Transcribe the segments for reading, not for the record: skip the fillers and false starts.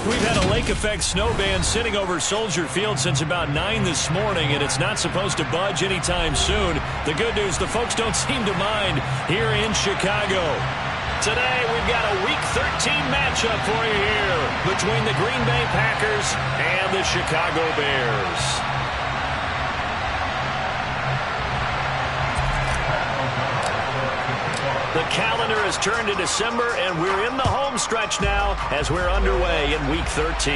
We've had a lake effect snow band sitting over Soldier Field since about 9 this morning, and it's not supposed to budge anytime soon. The good news, the folks don't seem to mind here in Chicago. Today, we've got a Week 13 matchup for you here between the Green Bay Packers and the Chicago Bears. The calendar has turned to December, and we're in the home stretch now as we're underway in Week 13.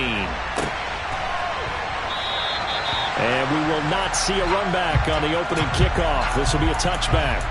And we will not see a run back on the opening kickoff. This will be a touchback.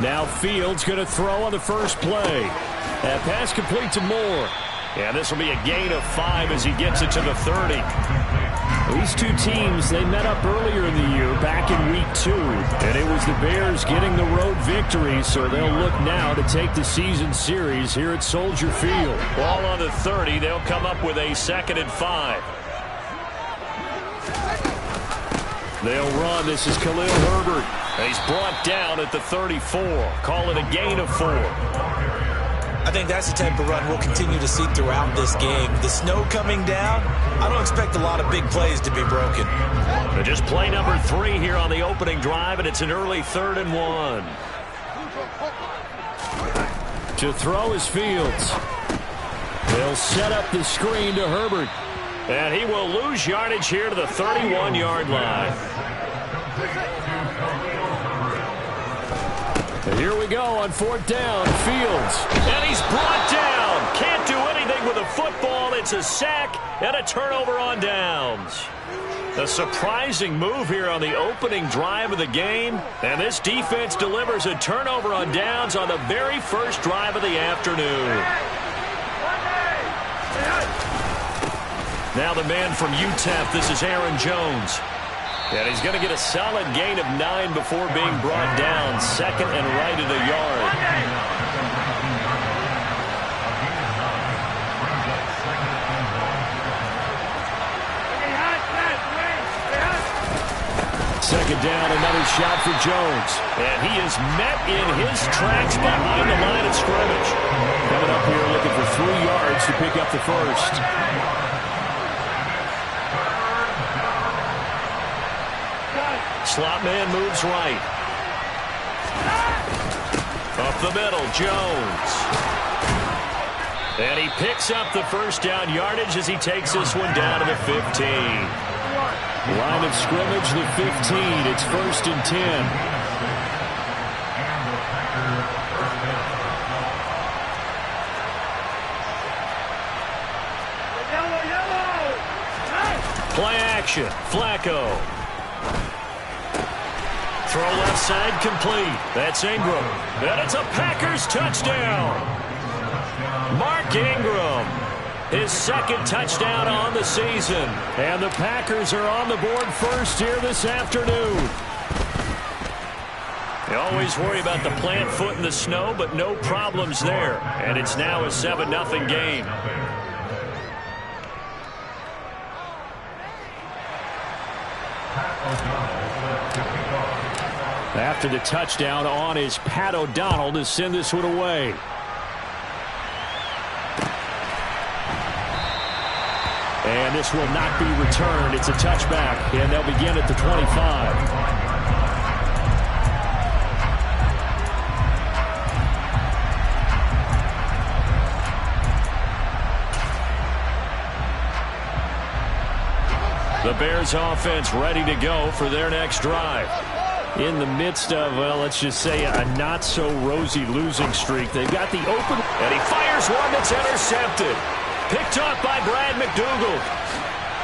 Now Fields going to throw on the first play. That pass complete to Moore. And this will be a gain of 5 as he gets it to the 30. These two teams, they met up earlier in the year back in Week 2. And it was the Bears getting the road victory, so they'll look now to take the season series here at Soldier Field. Ball on the 30. They'll come up with a 2nd and 5. They'll run. This is Khalil Herbert. He's brought down at the 34. Call it a gain of 4. I think that's the type of run we'll continue to see throughout this game. The snow coming down, I don't expect a lot of big plays to be broken. But just play number 3 here on the opening drive, and it's an early 3rd and 1. To throw is Fields. They'll set up the screen to Herbert. And he will lose yardage here to the 31-yard line. And here we go on 4th down. Fields. And he's brought down. Can't do anything with a football. It's a sack and a turnover on downs. A surprising move here on the opening drive of the game. And this defense delivers a turnover on downs on the very first drive of the afternoon. Now the man from UTEP, this is Aaron Jones. And he's going to get a solid gain of 9 before being brought down. 2nd and right at a yard. Second down, another shot for Jones. And he is met in his tracks behind the line of scrimmage. Coming up here looking for 3 yards to pick up the first. Slot man moves right. Up the middle, Jones. And he picks up the first down yardage as he takes this one down to the 15. Line of scrimmage, the 15. It's 1st and 10. Play action, Flacco. Throw left side complete. That's Ingram. And it's a Packers touchdown. Mark Ingram, his 2nd touchdown on the season. And the Packers are on the board first here this afternoon. You always worry about the plant foot in the snow, but no problems there. And it's now a 7-0 game. After the touchdown on is Pat O'Donnell to send this one away. And this will not be returned. It's a touchback, and they'll begin at the 25. The Bears offense ready to go for their next drive. In the midst of, well, let's just say a not-so-rosy losing streak. They've got the open, and he fires one that's intercepted. Picked off by Brad McDougal.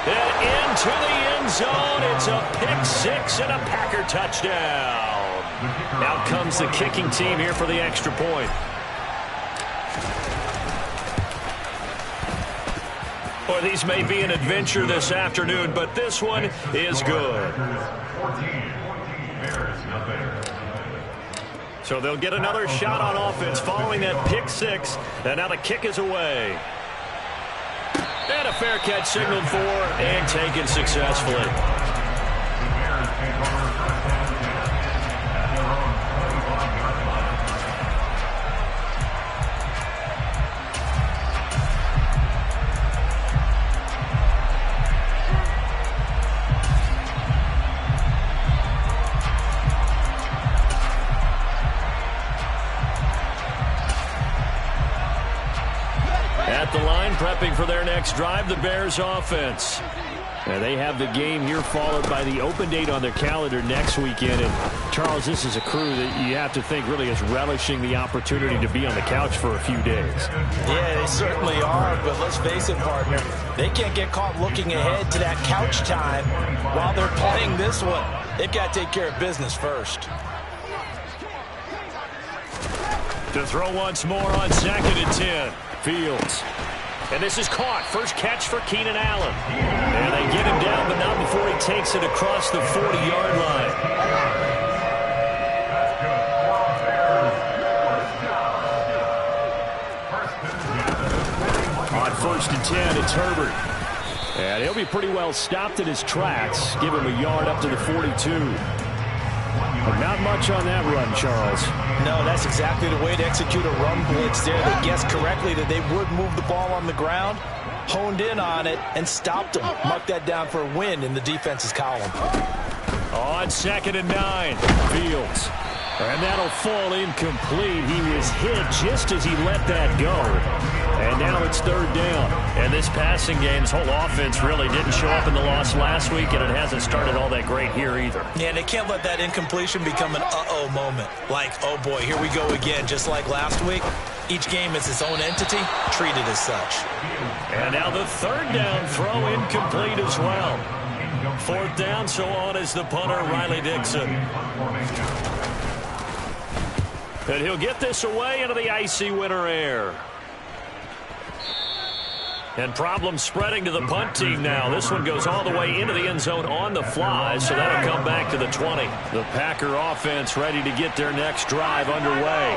And into the end zone. It's a pick six and a Packer touchdown. Out comes the kicking team here for the extra point. Boy, these may be an adventure this afternoon, but this one is good. So they'll get another shot on offense following that pick six, and now the kick is away. And a fair catch signaled for and taken successfully. At the line, prepping for their next drive, the Bears offense. And they have the game here followed by the open date on their calendar next weekend. And Charles, this is a crew that you have to think really is relishing the opportunity to be on the couch for a few days. Yeah, they certainly are, but let's face it, partner. They can't get caught looking ahead to that couch time while they're playing this one. They've got to take care of business first. To throw once more on 2nd and 10. Fields. And this is caught. First catch for Keenan Allen. And they get him down, but not before he takes it across the 40-yard line. On 1st and 10, it's Herbert. And he'll be pretty well stopped in his tracks. Give him a yard up to the 42. But not much on that run, Charles. No, that's exactly the way to execute a run blitz there. They guessed correctly that they would move the ball on the ground, honed in on it, and stopped them. Mark that down for a win in the defense's column. On 2nd and 9, Fields. And that'll fall incomplete. He was hit just as he let that go. And now it's 3rd down. And this passing game's whole offense really didn't show up in the loss last week, and it hasn't started all that great here either. Yeah, they can't let that incompletion become an uh-oh moment. Like, oh boy, here we go again, just like last week. Each game is its own entity, treated as such. And now the 3rd down throw incomplete as well. 4th down, so on is the punter, Riley Dixon. And he'll get this away into the icy winter air. And problems spreading to the punt team now. This one goes all the way into the end zone on the fly, so that'll come back to the 20. The Packer offense ready to get their next drive underway.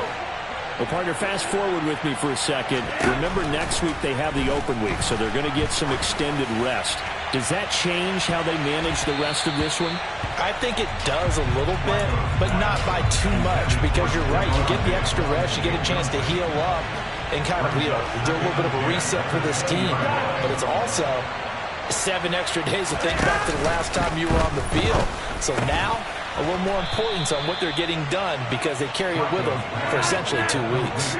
Well, partner, fast forward with me for a second. Remember, next week they have the open week, so they're going to get some extended rest. Does that change how they manage the rest of this one? I think it does a little bit, but not by too much, because you're right. You get the extra rest, you get a chance to heal up and kind of, do a little bit of a reset for this team. But it's also 7 extra days to think back to the last time you were on the field. So now, a little more importance on what they're getting done, because they carry it with them for essentially 2 weeks.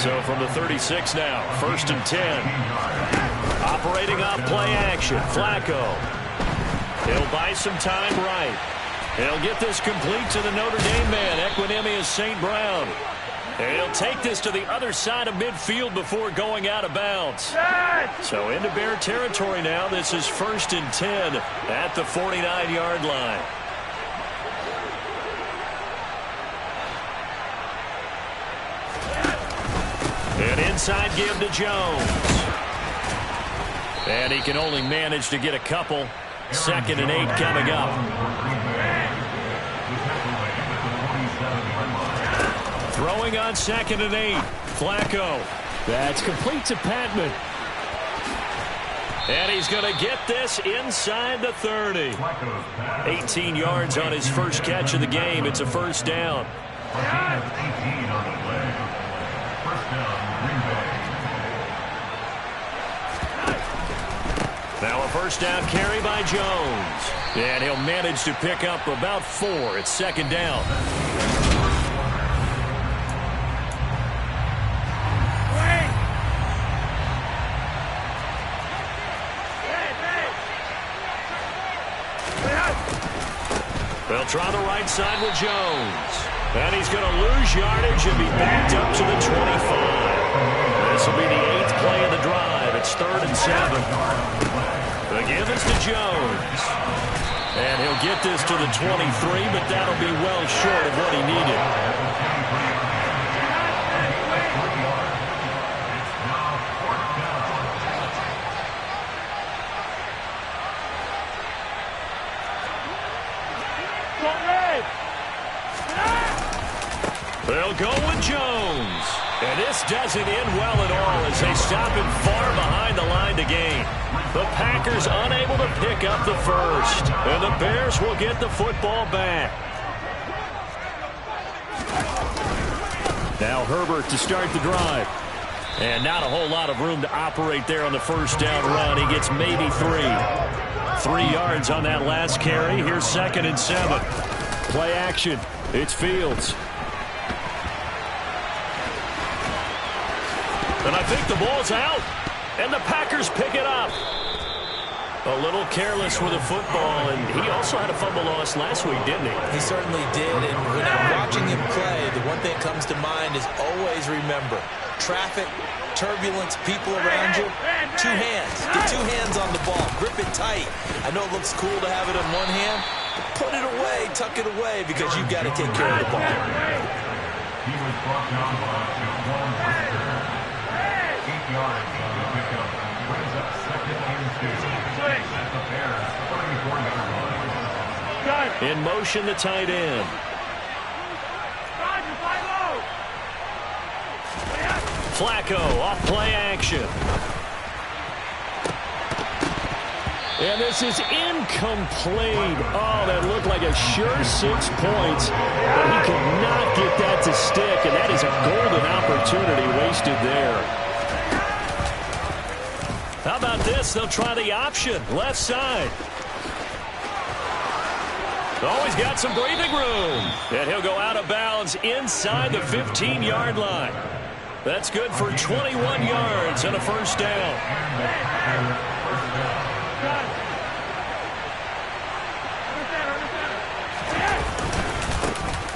So from the 36 now, 1st and 10. Operating off play action, Flacco. He'll buy some time right. He'll get this complete to the Notre Dame man, Equinemius St. Brown. And he'll take this to the other side of midfield before going out of bounds. So into Bear territory now. This is 1st and 10 at the 49-yard line. And inside give to Jones. And he can only manage to get a couple. 2nd and 8 coming up. Throwing on 2nd and 8. Flacco. That's complete to Patman. And he's going to get this inside the 30. 18 yards on his first catch of the game. It's a 1st down. Now a 1st down carry by Jones. And he'll manage to pick up about 4. It's 2nd down. They'll try the right side with Jones. And he's going to lose yardage and be backed up to the 25. This will be the 8th play of the drive. It's 3rd and 7. The give is to Jones. And he'll get this to the 23, but that'll be well short of what he needed. They'll go with Jones. And this doesn't end well at all as they stop him far behind the line to gain. The Packers unable to pick up the first. And the Bears will get the football back. Now Herbert to start the drive. And not a whole lot of room to operate there on the first down run. He gets maybe 3. 3 yards on that last carry. Here's 2nd and 7. Play action. It's Fields. And I think the ball's out. And the Packers pick it up. A little careless with the football, and he also had a fumble loss last week, didn't he? He certainly did, and when I'm watching him play, the one thing that comes to mind is always remember, traffic, turbulence, people around you, 2 hands. Get 2 hands on the ball. Grip it tight. I know it looks cool to have it in one hand, but put it away, tuck it away, because you've got to take care of the ball. He was brought down by 8 yards on the pickup. Brings up 2nd and 2. At the Bears 34-yard line. In motion, the tight end. Flacco off play action. And this is incomplete. Oh, that looked like a sure 6 points, but he could not get that to stick, and that is a golden opportunity wasted there. How about this? They'll try the option. Left side. Oh, he's got some breathing room. And he'll go out of bounds inside the 15-yard line. That's good for 21 yards and a first down.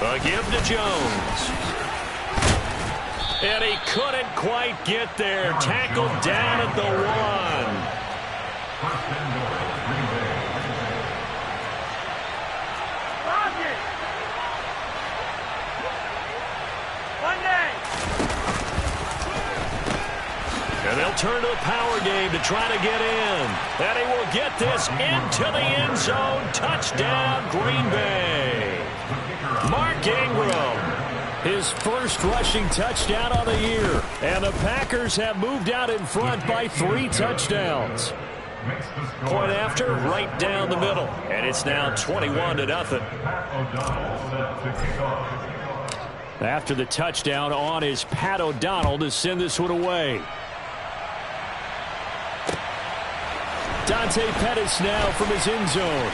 A give to Jones. And he couldn't quite get there. Tackled down at the 1. And they'll turn to the power game to try to get in. And he will get this into the end zone. Touchdown, Green Bay. Mark Ingram. His first rushing touchdown of the year. And the Packers have moved out in front by 3 touchdowns. Point after, right down the middle. And it's now 21-0. After the touchdown on is Pat O'Donnell to send this one away. Dante Pettis now from his end zone.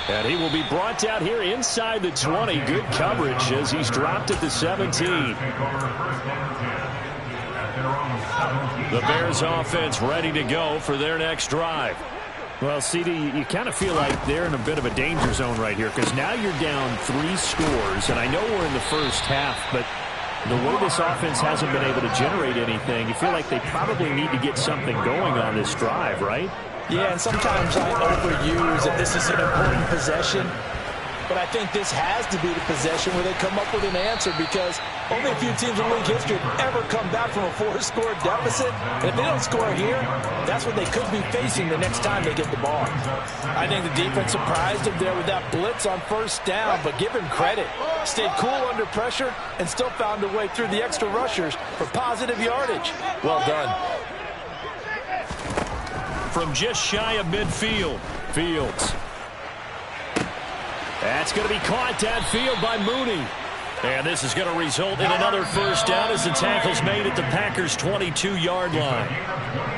And he will be brought down here inside the 20. Good coverage as he's dropped at the 17. The Bears offense ready to go for their next drive. Well, CD, you kind of feel like they're in a bit of a danger zone right here because now you're down 3 scores. And I know we're in the first half, but the way this offense hasn't been able to generate anything, you feel like they probably need to get something going on this drive, right? Yeah, and sometimes I overuse that this is an important possession. But I think this has to be the possession where they come up with an answer because only a few teams in league history have ever come back from a 4-score deficit. And if they don't score here, that's what they could be facing the next time they get the ball. I think the defense surprised them there with that blitz on first down, but give him credit. Stayed cool under pressure and still found a way through the extra rushers for positive yardage. Well done. From just shy of midfield, Fields. That's going to be caught downfield by Mooney. And this is going to result in another first down as the tackle's made at the Packers' 22-yard line.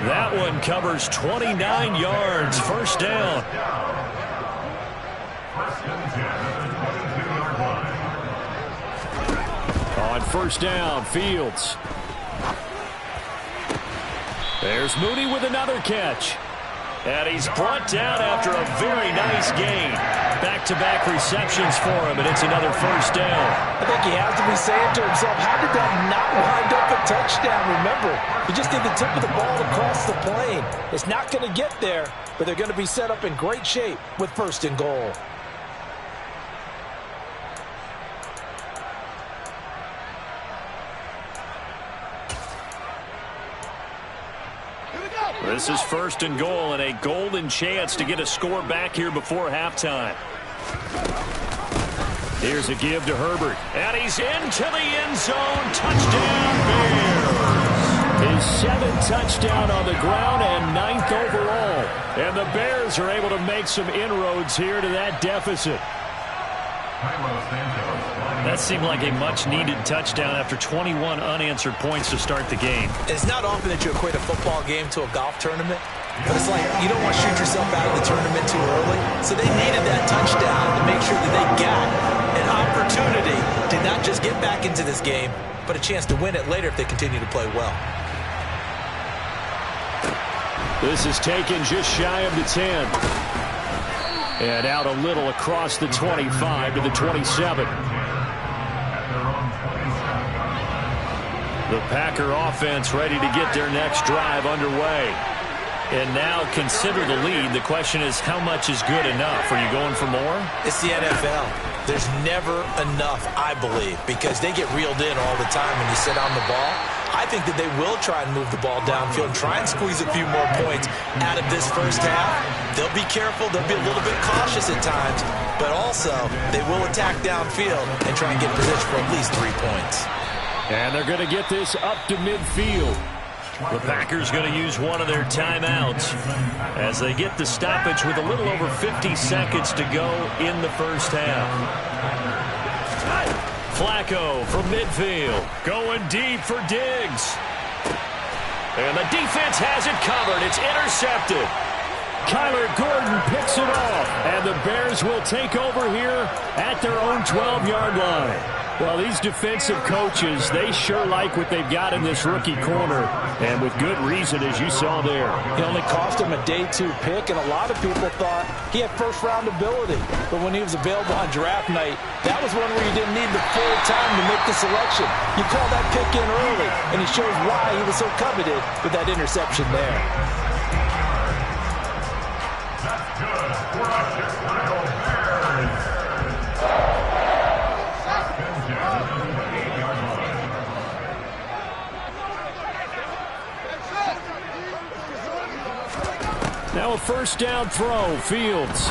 That one covers 29 yards. First down. On first down, Fields. There's Mooney with another catch. And he's brought down after a very nice gain. Back-to-back receptions for him, and it's another first down. I think he has to be saying to himself, how did that not wind up at that touchdown. Remember, you just need the tip of the ball to cross the plane. It's not going to get there, but they're going to be set up in great shape with 1st and goal. This is 1st and goal and a golden chance to get a score back here before halftime. Here's a give to Herbert. And he's into the end zone. Touchdown, Bears. His 7th touchdown on the ground and 9th overall. And the Bears are able to make some inroads here to that deficit. That seemed like a much-needed touchdown after 21 unanswered points to start the game. It's not often that you equate a football game to a golf tournament, but it's like you don't want to shoot yourself out of the tournament too early. So they needed that touchdown to make sure that they got an opportunity to not just get back into this game, but a chance to win it later if they continue to play well. This is taken just shy of the 10. And out a little across the 25 to the 27. The Packer offense ready to get their next drive underway. And now consider the lead. The question is, how much is good enough? Are you going for more? It's the NFL. There's never enough, I believe, because they get reeled in all the time when you sit on the ball. I think that they will try and move the ball downfield and try and squeeze a few more points out of this first half. They'll be careful. They'll be a little bit cautious at times, but also they will attack downfield and try and get position for at least 3 points. And they're going to get this up to midfield. The Packers going to use one of their timeouts as they get the stoppage with a little over 50 seconds to go in the first half. Flacco from midfield, going deep for Diggs. And the defense has it covered. It's intercepted. Kyler Gordon picks it off, and the Bears will take over here at their own 12-yard line. Well, these defensive coaches, they sure like what they've got in this rookie corner, and with good reason, as you saw there. He only cost him a day 2 pick, and a lot of people thought he had first-round ability. But when he was available on draft night, that was one where you didn't need the full time to make the selection. You call that pick in early, and he shows why he was so coveted with that interception there. Now a first down throw, Fields.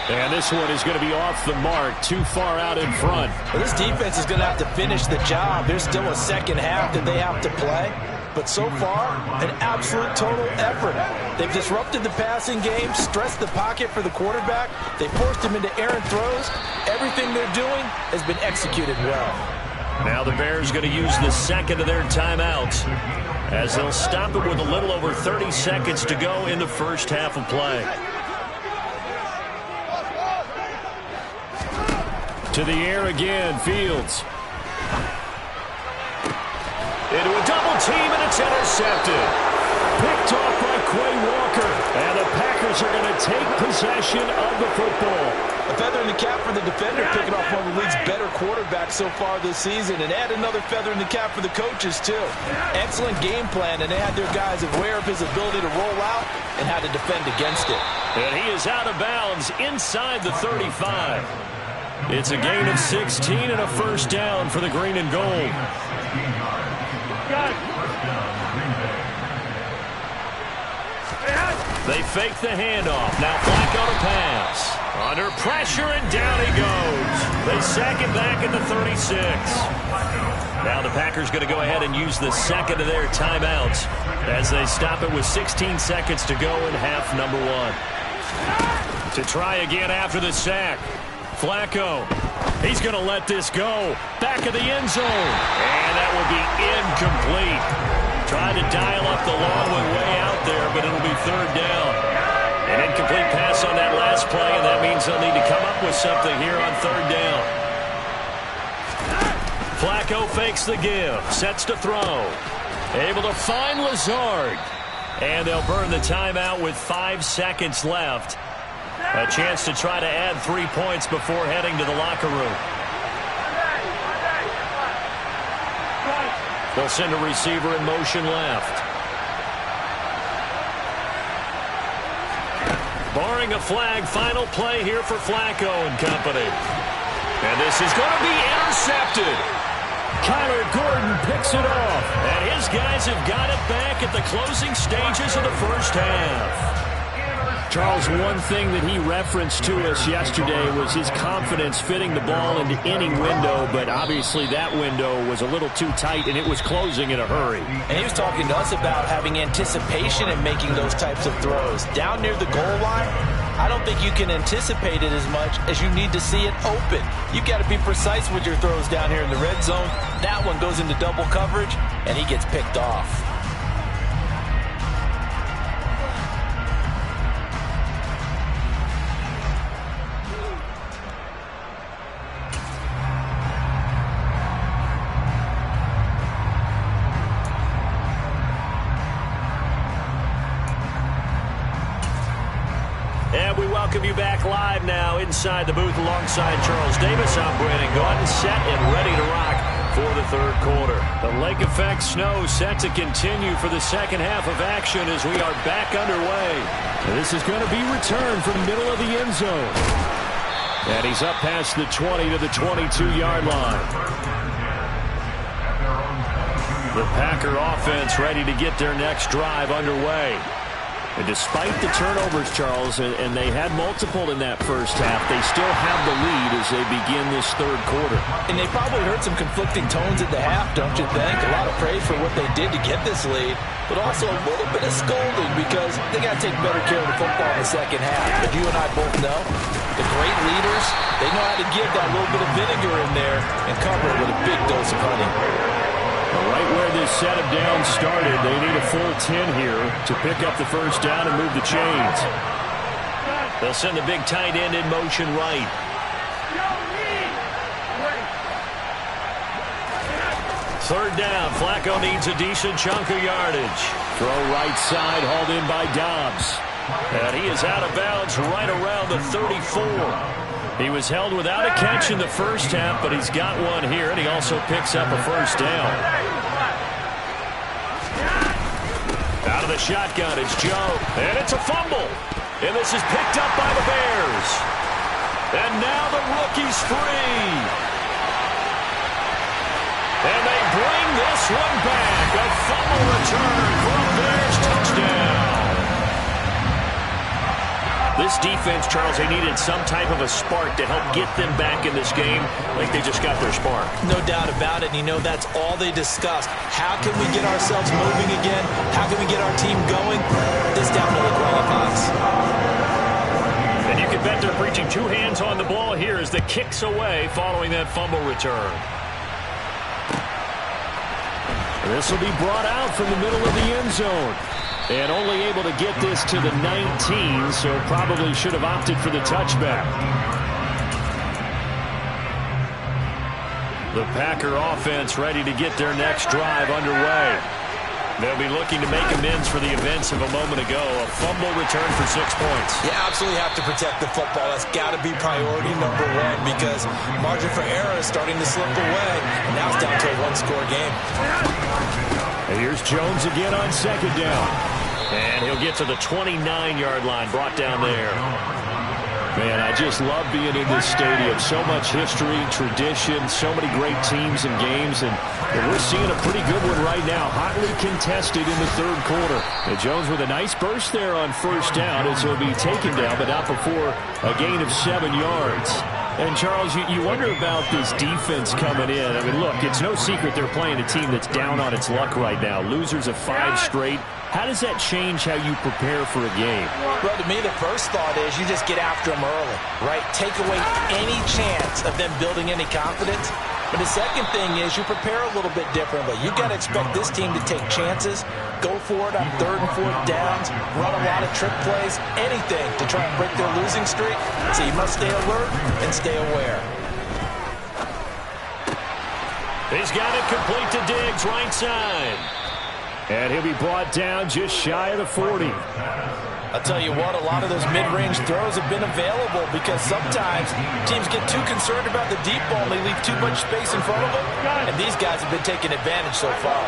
And this one is going to be off the mark, too far out in front. Well, this defense is going to have to finish the job. There's still a second half that they have to play. But so far, an absolute total effort. They've disrupted the passing game, stressed the pocket for the quarterback. They forced him into errant throws. Everything they're doing has been executed well. Now the Bears going to use the second of their timeouts as they'll stop it with a little over 30 seconds to go in the first half of play. To the air again, Fields. Into a double team, and it's intercepted. Picked off by Quay Walker, and the Packers are going to take possession of the football. A feather in the cap for the defender, picking off one of the league's better quarterbacks so far this season, and add another feather in the cap for the coaches, too. Excellent game plan, and they had their guys aware of his ability to roll out and how to defend against it. And he is out of bounds inside the 35. It's a gain of 16 and a first down for the green and gold. They fake the handoff. Now Flacco to pass. Under pressure, and down he goes. They sack it back at the 36. Now the Packers going to go ahead and use the second of their timeouts as they stop it with 16 seconds to go in half number 1. To try again after the sack. Flacco. He's going to let this go. Back of the end zone. And that will be incomplete. Tried to dial up the long one way out there, but it'll be third down. An incomplete pass on that last play, and that means they'll need to come up with something here on third down. Flacco fakes the give. Sets to throw. Able to find Lazard. And they'll burn the timeout with 5 seconds left. A chance to try to add 3 points before heading to the locker room. They'll send a receiver in motion left. Barring a flag, final play here for Flacco and company. And this is going to be intercepted. Kyler Gordon picks it off. And his guys have got it back at the closing stages of the first half. Charles, one thing that he referenced to us yesterday was his confidence fitting the ball into any window, but obviously that window was a little too tight, and it was closing in a hurry. And he was talking to us about having anticipation in making those types of throws. Down near the goal line, I don't think you can anticipate it as much as you need to see it open. You've got to be precise with your throws down here in the red zone. That one goes into double coverage, and he gets picked off. And we welcome you back live now inside the booth alongside Charles Davis. I'm Brandon Gaudin, set and ready to rock for the third quarter. The lake effect snow set to continue for the second half of action as we are back underway. And this is going to be returned from the middle of the end zone. And he's up past the 20 to the 22-yard line. The Packer offense ready to get their next drive underway. And despite the turnovers, Charles, and they had multiple in that first half, they still have the lead as they begin this third quarter. And they probably heard some conflicting tones at the half, don't you think? A lot of praise for what they did to get this lead, but also a little bit of scolding because they got to take better care of the football in the second half. But you and I both know the great leaders, they know how to give that little bit of vinegar in there and cover it with a big dose of honey. Right where this set of downs started, they need a full 10 here to pick up the first down and move the chains. They'll send the big tight end in motion right. Third down, Flacco needs a decent chunk of yardage. Throw right side, hauled in by Dobbs. And he is out of bounds right around the 34. He was held without a catch in the first half, but he's got one here, and he also picks up a first down. Out of the shotgun, it's Joe, and it's a fumble. And this is picked up by the Bears. And now the rookie's free. And they bring this one back. A fumble return for a Bears touchdown. This defense, Charles, they needed some type of a spark to help get them back in this game. Like they just got their spark. No doubt about it. And you know that's all they discussed. How can we get ourselves moving again? How can we get our team going? This definitely qualifies. And you can bet they're preaching two hands on the ball here as the kick's away following that fumble return. This will be brought out from the middle of the end zone. And only able to get this to the 19, so probably should have opted for the touchback. The Packer offense ready to get their next drive underway. They'll be looking to make amends for the events of a moment ago. A fumble return for 6 points. You absolutely have to protect the football. That's got to be priority number one because margin for error is starting to slip away. And now it's down to a one-score game. And here's Jones again on second down. And he'll get to the 29-yard line, brought down there. Man, I just love being in this stadium. So much history, tradition, so many great teams and games. And we're seeing a pretty good one right now. Hotly contested in the third quarter. And Jones with a nice burst there on first down as he'll be taken down, but not before a gain of 7 yards. And, Charles, you wonder about this defense coming in. I mean, look, it's no secret they're playing a team that's down on its luck right now. Losers of 5 straight. How does that change how you prepare for a game? Well, to me, the first thought is you just get after them early, right? Take away any chance of them building any confidence. But the second thing is you prepare a little bit differently. You've got to expect this team to take chances, go for it on third and fourth downs, run a lot of trick plays, anything to try and break their losing streak. So you must stay alert and stay aware. He's got it complete to Diggs, right side. And he'll be brought down just shy of the 40. I'll tell you what, a lot of those mid-range throws have been available because sometimes teams get too concerned about the deep ball and they leave too much space in front of them, and these guys have been taking advantage so far.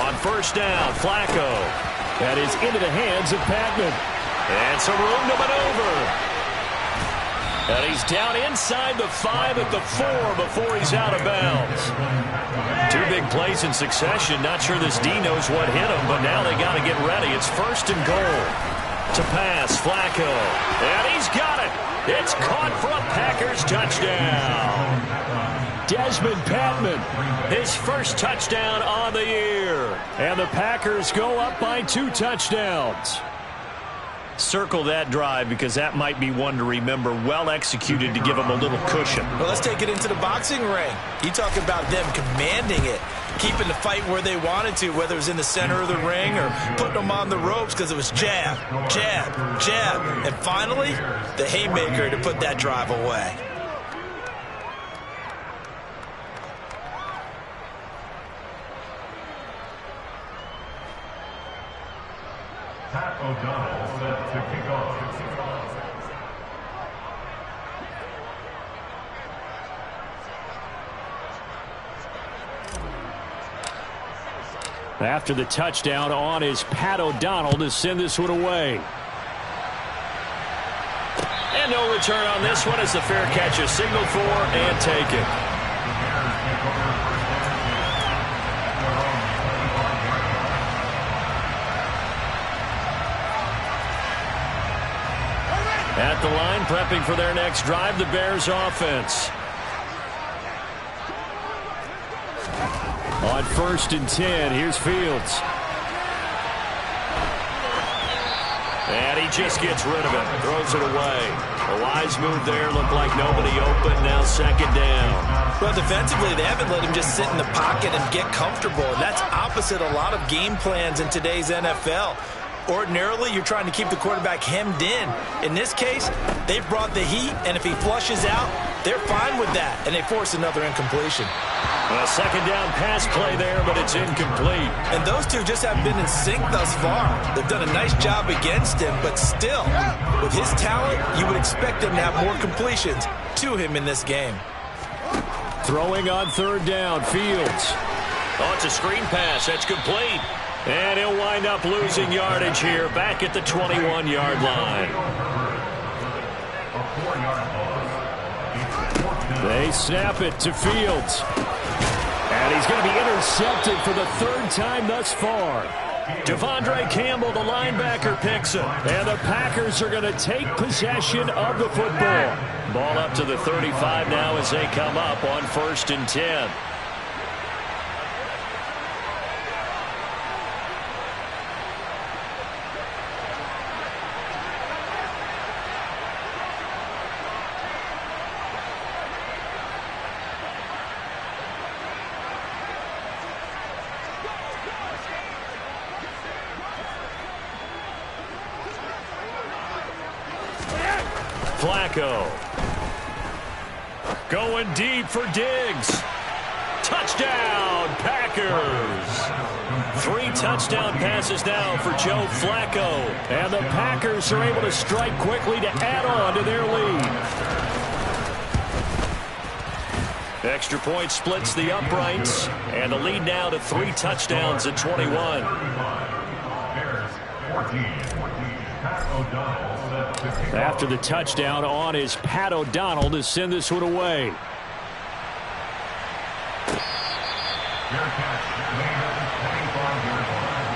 On first down, Flacco. That is into the hands of Patman. And some room to maneuver. And he's down inside the 5 at the 4 before he's out of bounds. 2 big plays in succession. Not sure this D knows what hit him, but now they got to get ready. It's first and goal. To pass, Flacco. And he's got it. It's caught for a Packers touchdown. Desmond Patman, his first touchdown on the year. And the Packers go up by 2 touchdowns. Circle that drive because that might be one to remember. Well executed to give them a little cushion. Well, let's take it into the boxing ring. You talk about them commanding it, keeping the fight where they wanted to, whether it was in the center of the ring or putting them on the ropes because it was jab, jab, jab. And finally, the haymaker to put that drive away. Pat O'Donnell set to kick off. After the touchdown, on is Pat O'Donnell to send this one away. And no return on this one as the fair catch is signaled for and taken. At the line, prepping for their next drive, the Bears offense. On first and 10, here's Fields. And he just gets rid of it, throws it away. A wise move there, looked like nobody open, now second down. Well, defensively, they haven't let him just sit in the pocket and get comfortable. And that's opposite a lot of game plans in today's NFL. Ordinarily, you're trying to keep the quarterback hemmed in. In this case, they've brought the heat, and if he flushes out, they're fine with that, and they force another incompletion. A second down pass play there, but it's incomplete. And those two just haven't been in sync thus far. They've done a nice job against him, but still, with his talent, you would expect him to have more completions to him in this game. Throwing on third down, Fields. Oh, it's a screen pass. That's complete. And he'll wind up losing yardage here back at the 21-yard line. They snap it to Fields. And he's going to be intercepted for the 3rd time thus far. Devondre Campbell, the linebacker, picks it. And the Packers are going to take possession of the football. Ball up to the 35 now as they come up on first and 10. Flacco. Going deep for Diggs. Touchdown, Packers. 3 touchdown passes now for Joe Flacco. And the Packers are able to strike quickly to add on to their lead. Extra point splits the uprights. And the lead now to 3 touchdowns at 21. Bears 14. Pat O'Donnell. After the touchdown, on is Pat O'Donnell to send this one away. Fair catch made at the 25-yard line.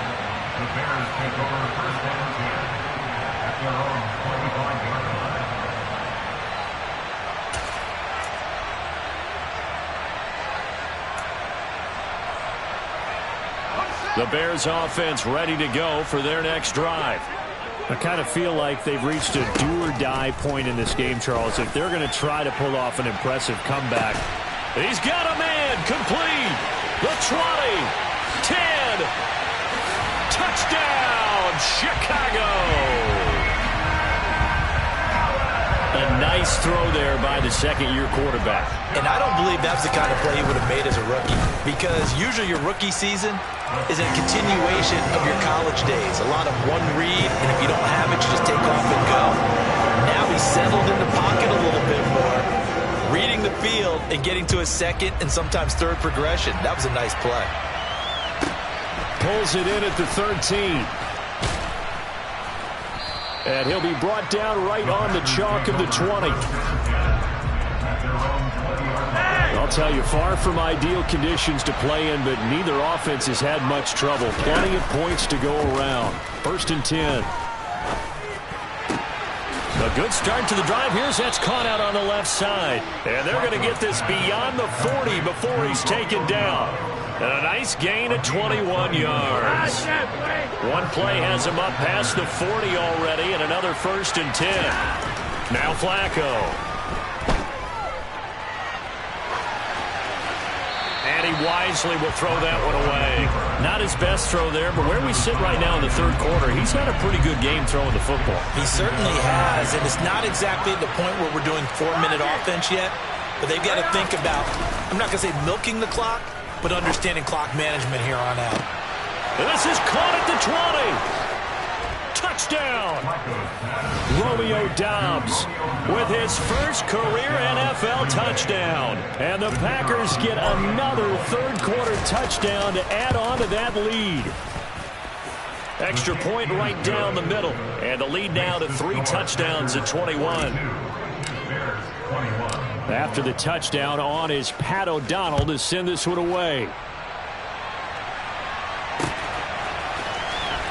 The Bears take over first and 10 at their own 25-yard line. The Bears offense ready to go for their next drive. I kind of feel like they've reached a do-or-die point in this game, Charles. If they're going to try to pull off an impressive comeback. He's got a man complete. The 20, 10, touchdown, Chicago. A nice throw there by the second-year quarterback. And I don't believe that's the kind of play he would have made as a rookie, because usually your rookie season is a continuation of your college days. A lot of one read, and if you don't have it, you just take off and go. Now he's settled in the pocket a little bit more, reading the field and getting to his second and sometimes third progression. That was a nice play. Pulls it in at the 13. And he'll be brought down right on the chalk of the 20. I'll tell you, far from ideal conditions to play in, but neither offense has had much trouble. Plenty of points to go around. 1st and 10. A good start to the drive. Here's that's caught out on the left side. And they're going to get this beyond the 40 before he's taken down. And a nice gain of 21 yards. One play has him up past the 40 already, and another 1st and 10. Now Flacco. And he wisely will throw that one away. Not his best throw there, but where we sit right now in the 3rd quarter, he's had a pretty good game throwing the football. He certainly has, and it's not exactly at the point where we're doing 4-minute offense yet, but they've got to think about, I'm not going to say milking the clock, but understanding clock management here on out. This is caught at the 20. Touchdown. Romeo Doubs with his first career NFL touchdown. And the Packers get another 3rd quarter touchdown to add on to that lead. Extra point right down the middle. And the lead now to 3 touchdowns at 21. After the touchdown, on is Pat O'Donnell to send this one away.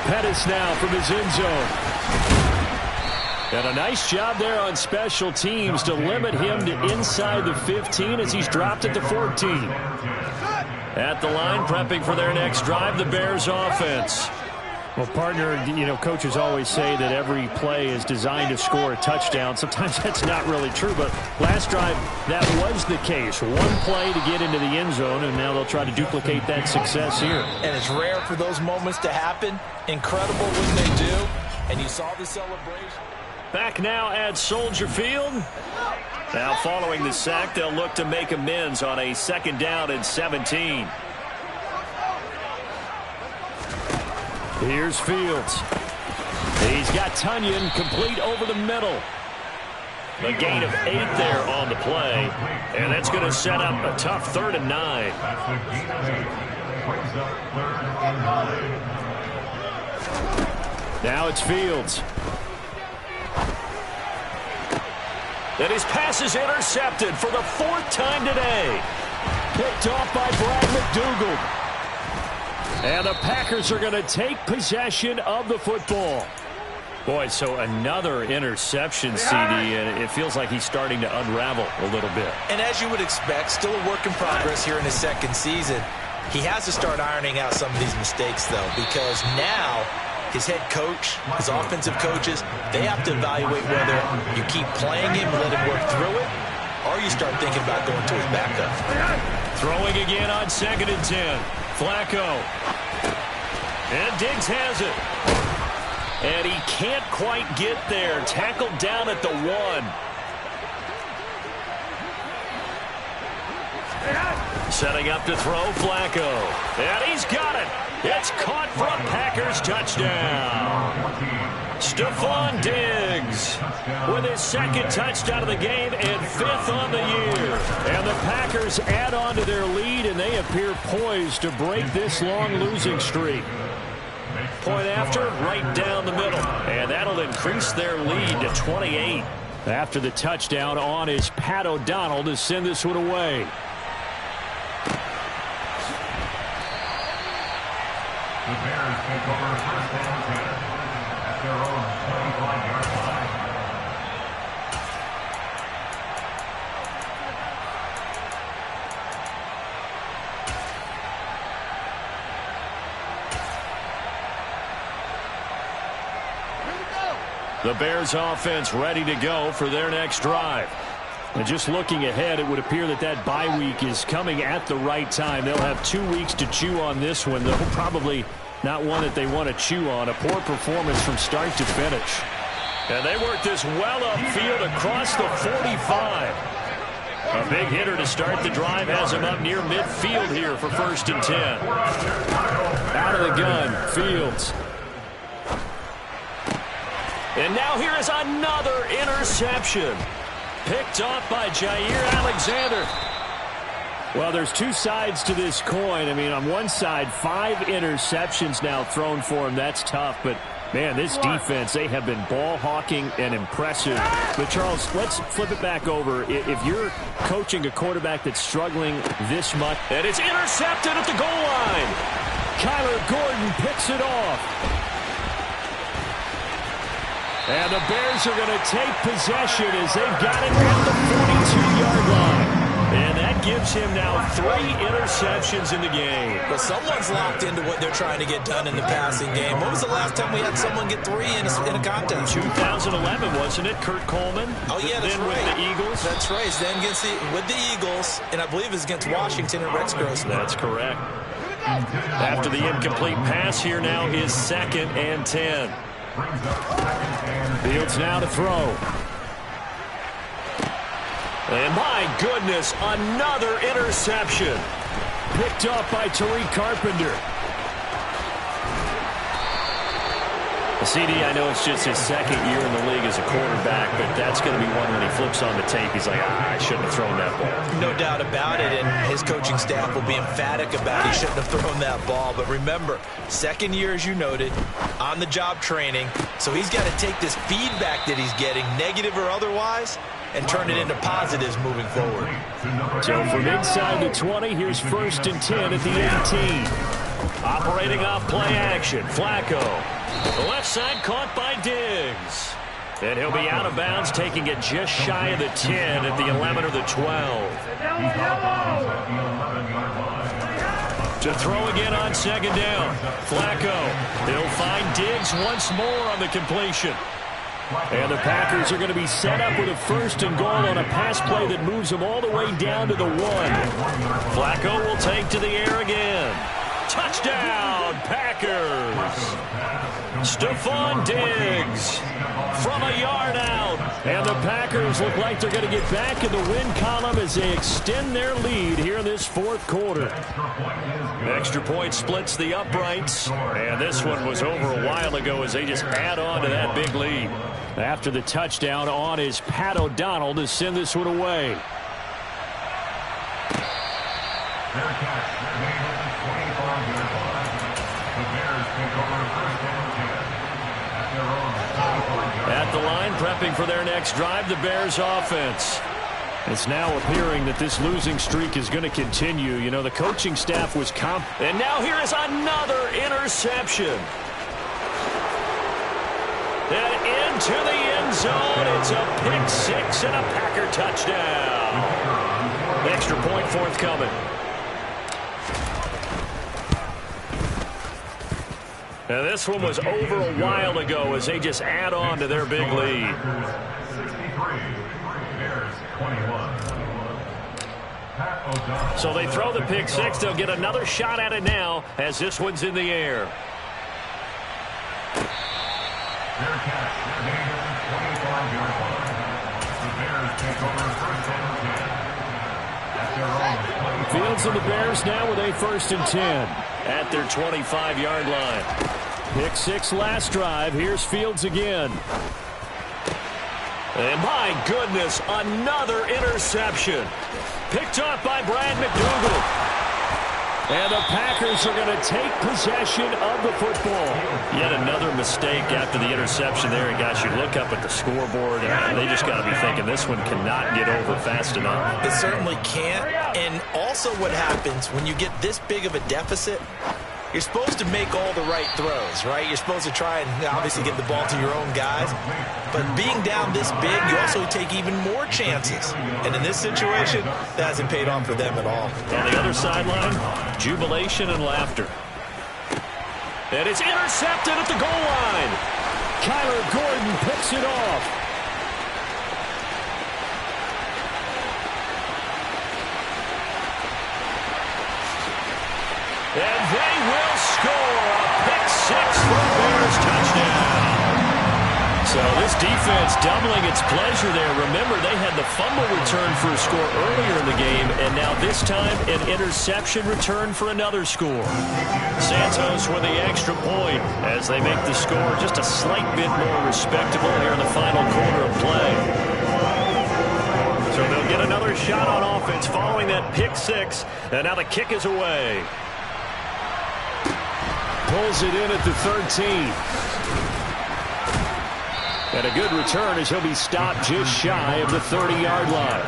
Pettis now from his end zone. And a nice job there on special teams to limit him to inside the 15 as he's dropped at the 14. At the line, prepping for their next drive, the Bears offense. Well, partner, you know, coaches always say that every play is designed to score a touchdown. Sometimes that's not really true, but last drive, that was the case. One play to get into the end zone, and now they'll try to duplicate that success here. And it's rare for those moments to happen. Incredible when they do, and you saw the celebration. Back now at Soldier Field. Now following the sack, they'll look to make amends on a 2nd down and 17. Here's Fields. He's got Tunyon complete over the middle. A gain of 8 there on the play. And that's going to set up a tough 3rd and 9. Now it's Fields. And his pass is intercepted for the 4th time today. Picked off by Brad McDougald. And the Packers are going to take possession of the football. Boy, so another interception, CD, and it feels like he's starting to unravel a little bit. And as you would expect, still a work in progress here in his 2nd season. He has to start ironing out some of these mistakes, though, because now his head coach, his offensive coaches, they have to evaluate whether you keep playing him and let him work through it, or you start thinking about going to his backup. Throwing again on 2nd and 10. Flacco. And Diggs has it. And he can't quite get there. Tackled down at the 1. Setting up to throw, Flacco. And he's got it. It's caught for a Packers touchdown. Stephon Diggs with his 2nd touchdown of the game and 5th on the year. And the Packers add on to their lead, and they appear poised to break this long losing streak. Point after, right down the middle. And that'll increase their lead to 28. After the touchdown, on is Pat O'Donnell to send this one away. The Bears take over 1st and 10 at their own 25-yard line. The Bears offense ready to go for their next drive. And just looking ahead, it would appear that that bye week is coming at the right time. They'll have 2 weeks to chew on this one, though probably not one that they want to chew on. A poor performance from start to finish. And they work this well upfield across the 45. A big hitter to start the drive has him up near midfield here for 1st and 10. Out of the gun, Fields. And now here is another interception. Picked off by Jair Alexander. Well, there's two sides to this coin. I mean, on one side, 5 interceptions now thrown for him. That's tough, but man, this defense, they have been ball hawking and impressive. But, Charles, let's flip it back over. If you're coaching a quarterback that's struggling this much, and it's intercepted at the goal line. Kyler Gordon picks it off. And the Bears are going to take possession as they've got it at the 42-yard line. And that gives him now 3 interceptions in the game. But someone's locked into what they're trying to get done in the passing game. When was the last time we had someone get 3 in a contest? 2011, wasn't it? Kurt Coleman. Oh, yeah, that's then right. With the Eagles. That's right. Then with the Eagles, and I believe it's against Washington and Rex Grossman. That's correct. After the incomplete pass, here now is 2nd and 10. Fields now to throw. And my goodness, another interception. Picked up by Tariq Carpenter. CD, I know it's just his 2nd year in the league as a quarterback, but that's going to be one when he flips on the tape. He's like, I shouldn't have thrown that ball. No doubt about it, and his coaching staff will be emphatic about he shouldn't have thrown that ball. But remember, 2nd year, as you noted, on-the-job training, so he's got to take this feedback that he's getting, negative or otherwise, and turn it into positives moving forward. So from inside the 20, here's 1st and 10 at the 18. Operating off play action, Flacco. The left side caught by Diggs. And he'll be out of bounds, taking it just shy of the 10 at the 11 or the 12. To throw again on 2nd down. Flacco. He'll find Diggs once more on the completion. And the Packers are going to be set up with a 1st and goal on a pass play that moves them all the way down to the 1. Flacco will take to the air again. Touchdown, Packers. Stephon Diggs from a yard out. And the Packers look like they're going to get back in the win column as they extend their lead here in this 4th quarter. Extra point splits the uprights. And this one was over a while ago as they just add on to that big lead. After the touchdown, on is Pat O'Donnell to send this one away. At the line, prepping for their next drive, the Bears offense. It's now appearing that this losing streak is going to continue. You know, the coaching staff was and now here is another interception. And into the end zone. It's a pick-6 and a Packer touchdown. Extra point forthcoming. And this one was over a while ago as they just add on to their big lead. So they throw the pick-6. They'll get another shot at it now as this one's in the air. Fields and the Bears now with a 1st and 10 at their 25-yard line. Pick-6 last drive. Here's Fields again. And my goodness, another interception. Picked off by Brad McDougal. And the Packers are going to take possession of the football. Yet another mistake after the interception there. And guys, you look up at the scoreboard, and they just got to be thinking this one cannot get over fast enough. It certainly can't. And also what happens when you get this big of a deficit, you're supposed to make all the right throws, right? You're supposed to try and obviously get the ball to your own guys. But being down this big, you also take even more chances. And in this situation, that hasn't paid off for them at all. On the other sideline, jubilation and laughter. And it's intercepted at the goal line. Kyler Gordon picks it off. And they will score a pick-6 for the Bears touchdown. So this defense doubling its pleasure there. Remember, they had the fumble return for a score earlier in the game, and now this time an interception return for another score. Santos with the extra point as they make the score just a slight bit more respectable here in the final quarter of play. So they'll get another shot on offense following that pick six, and now the kick is away. Pulls it in at the 13. And a good return as he'll be stopped just shy of the 30-yard line.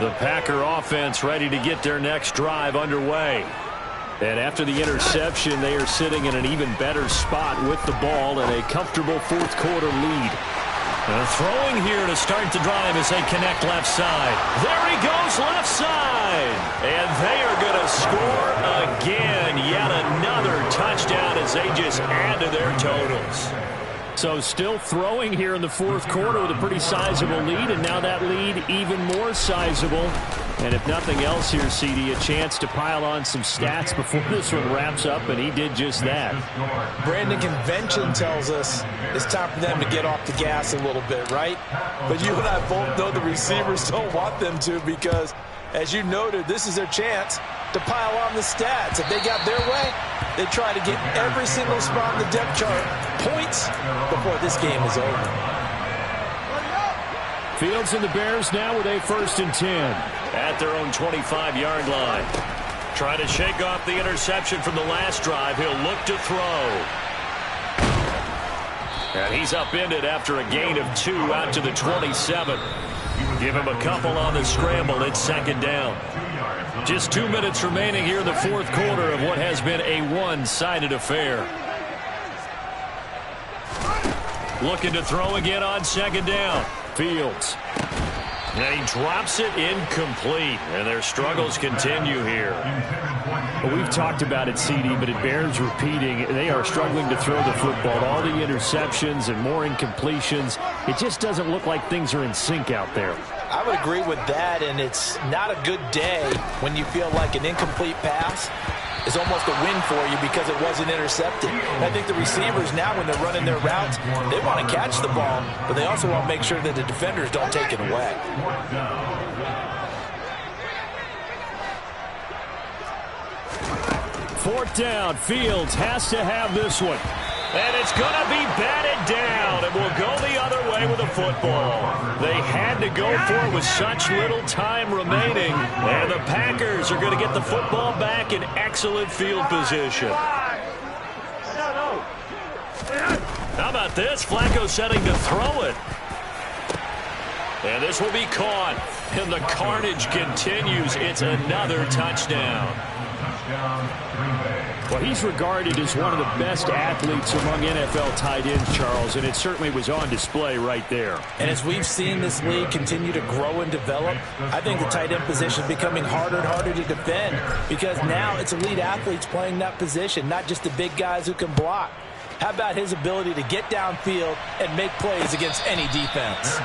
The Packer offense ready to get their next drive underway. And after the interception, they are sitting in an even better spot with the ball and a comfortable fourth quarter lead. And throwing here to start the drive as they connect left side. There he goes, left side. And they are going to score again. Yet another touchdown as they just add to their totals. So still throwing here in the fourth quarter with a pretty sizable lead, and now that lead even more sizable. And if nothing else here, CD, a chance to pile on some stats before this one wraps up, and he did just that. Brandon, convention tells us it's time for them to get off the gas a little bit, right? But you and I both know the receivers don't want them to because, as you noted, this is their chance to pile on the stats. If they got their way, they try to get every single spot on the depth chart points before this game is over. Fields and the Bears now with a 1st and 10 at their own 25-yard line. Trying to shake off the interception from the last drive. He'll look to throw. And he's upended after a gain of 2 out to the 27. Give him a couple on the scramble. It's 2nd down. Just 2 minutes remaining here in the fourth quarter of what has been a one-sided affair. Looking to throw again on 2nd down. Fields. And he drops it incomplete. And their struggles continue here. Well, we've talked about it, CD, but it bears repeating. They are struggling to throw the football. All the interceptions and more incompletions. It just doesn't look like things are in sync out there. I would agree with that, and it's not a good day when you feel like an incomplete pass is almost a win for you because it wasn't intercepted. And I think the receivers now, when they're running their routes, they want to catch the ball, but they also want to make sure that the defenders don't take it away. 4th down. Fields has to have this one. And it's going to be batted down, and will go the other way with the football. They had to go for it with such little time remaining, and the Packers are going to get the football back in excellent field position. How about this? Flacco setting to throw it. And this will be caught, and the carnage continues. It's another touchdown. Well, he's regarded as one of the best athletes among NFL tight ends, Charles, and it certainly was on display right there. And as we've seen this league continue to grow and develop, I think the tight end position is becoming harder and harder to defend because now it's elite athletes playing that position, not just the big guys who can block. How about his ability to get downfield and make plays against any defense?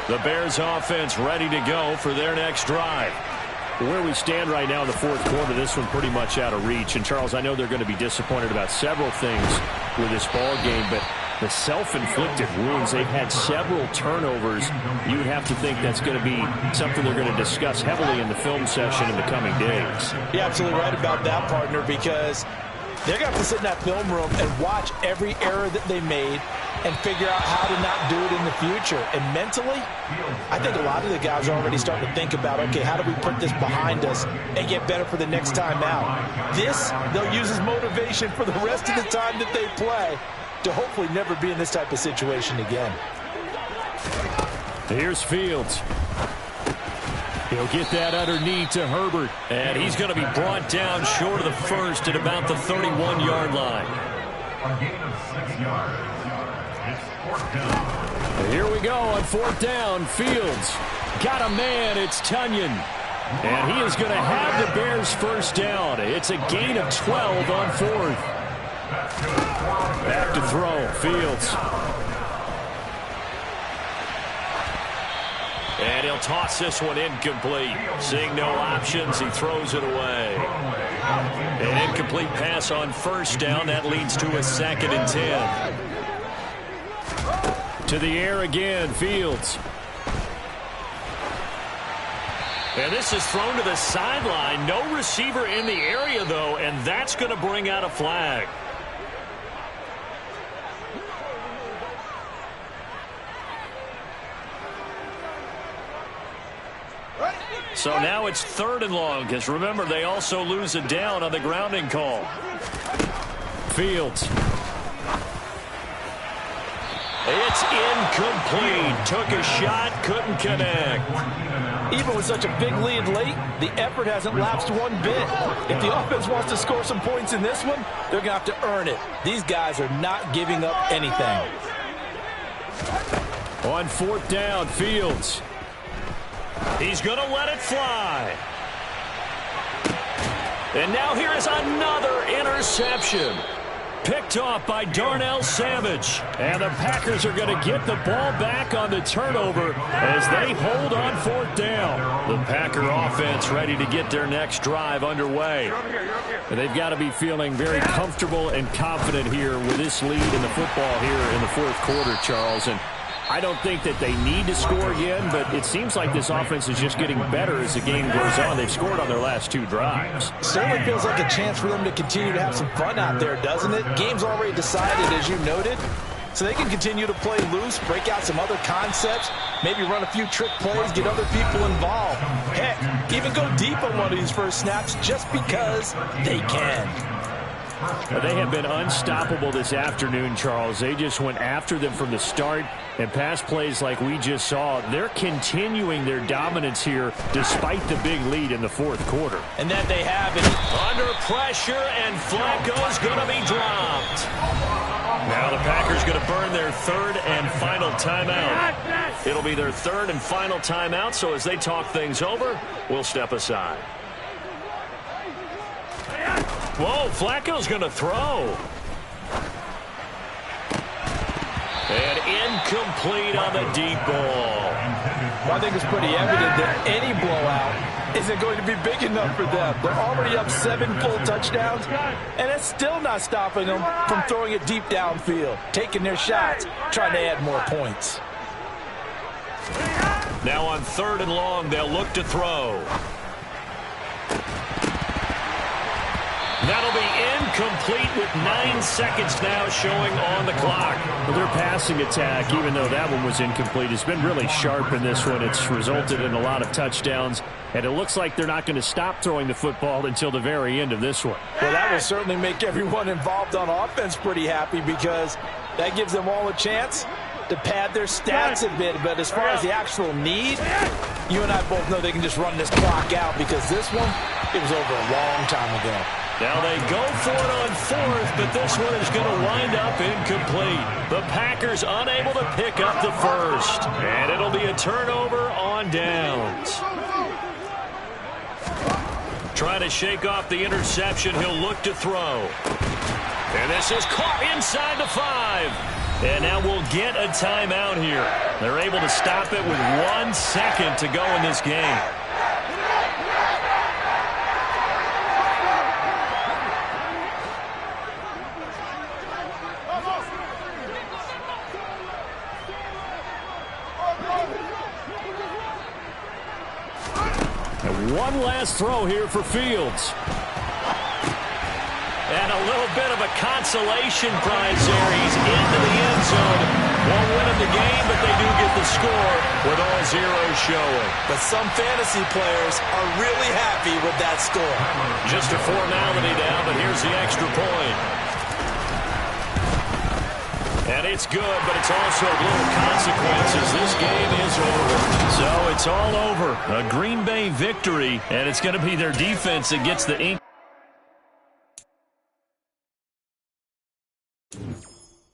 The Bears offense ready to go for their next drive. Where we stand right now in the fourth quarter, this one pretty much out of reach. And, Charles, I know they're going to be disappointed about several things with this ball game, but the self-inflicted wounds, they've had several turnovers. You would have to think that's going to be something they're going to discuss heavily in the film session in the coming days. You're absolutely right about that, partner, because they're going to have to sit in that film room and watch every error that they made and figure out how to not do it in the future. And mentally, I think a lot of the guys are already starting to think about, okay, how do we put this behind us and get better for the next time out? This, they'll use as motivation for the rest of the time that they play to hopefully never be in this type of situation again. Here's Fields. He'll get that underneath to Herbert. And he's going to be brought down short of the first at about the 31-yard line. A gain of 6 yards. It's 4th down. And here we go on 4th down. Fields got a man. It's Tunyon. And he is going to have the Bears first down. It's a gain of 12 on fourth. Back to throw, Fields. And he'll toss this one incomplete. Seeing no options, he throws it away. An incomplete pass on first down. That leads to a 2nd and 10. To the air again, Fields. And this is thrown to the sideline. No receiver in the area, though, and that's going to bring out a flag. So now it's 3rd and long, because remember, they also lose a down on the grounding call. Fields. It's incomplete. Took a shot, couldn't connect. Even with such a big lead late, the effort hasn't lapsed one bit. If the offense wants to score some points in this one, they're going to have to earn it. These guys are not giving up anything. On 4th down, Fields. He's going to let it fly. And now here is another interception. Picked off by Darnell Savage. And the Packers are going to get the ball back on the turnover as they hold on 4th down. The Packer offense ready to get their next drive underway. And they've got to be feeling very comfortable and confident here with this lead in the football here in the 4th quarter, Charles. And I don't think that they need to score again, but it seems like this offense is just getting better as the game goes on. They've scored on their last 2 drives. Certainly feels like a chance for them to continue to have some fun out there, doesn't it? Game's already decided, as you noted, so they can continue to play loose, break out some other concepts, maybe run a few trick plays, get other people involved. Heck, even go deep on one of these first snaps just because they can. They have been unstoppable this afternoon, Charles. They just went after them from the start, and pass plays like we just saw. They're continuing their dominance here despite the big lead in the 4th quarter. And then they have it. Under pressure, and Flacco's going to be dropped. Now the Packers going to burn their 3rd and final timeout. It'll be their 3rd and final timeout, so as they talk things over, we'll step aside. Whoa, Flacco's going to throw. And incomplete on the deep ball. Well, I think it's pretty evident that any blowout isn't going to be big enough for them. They're already up 7 full touchdowns, and it's still not stopping them from throwing it deep downfield, taking their shots, trying to add more points. Now on 3rd and long, they'll look to throw. That'll be incomplete with 9 seconds now showing on the clock. Well, their passing attack, even though that one was incomplete, has been really sharp in this one. It's resulted in a lot of touchdowns, and it looks like they're not going to stop throwing the football until the very end of this one. Well, that will certainly make everyone involved on offense pretty happy because that gives them all a chance to pad their stats a bit. But as far as the actual need, you and I both know they can just run this clock out because this one, it was over a long time ago. Now they go for it on 4th, but this one is going to wind up incomplete. The Packers unable to pick up the first, and it'll be a turnover on downs. Trying to shake off the interception, he'll look to throw. And this is caught inside the 5. And now we'll get a timeout here. They're able to stop it with 1 second to go in this game. And one last throw here for Fields. And a little bit of a consolation prize there. He's into the end zone. Won't win him the game, but they do get the score with all zeros showing. But some fantasy players are really happy with that score. Just a formality now, but here's the extra point. And it's good, but it's also of little consequences. This game is over. So it's all over. A Green Bay victory, and it's going to be their defense that gets the ink.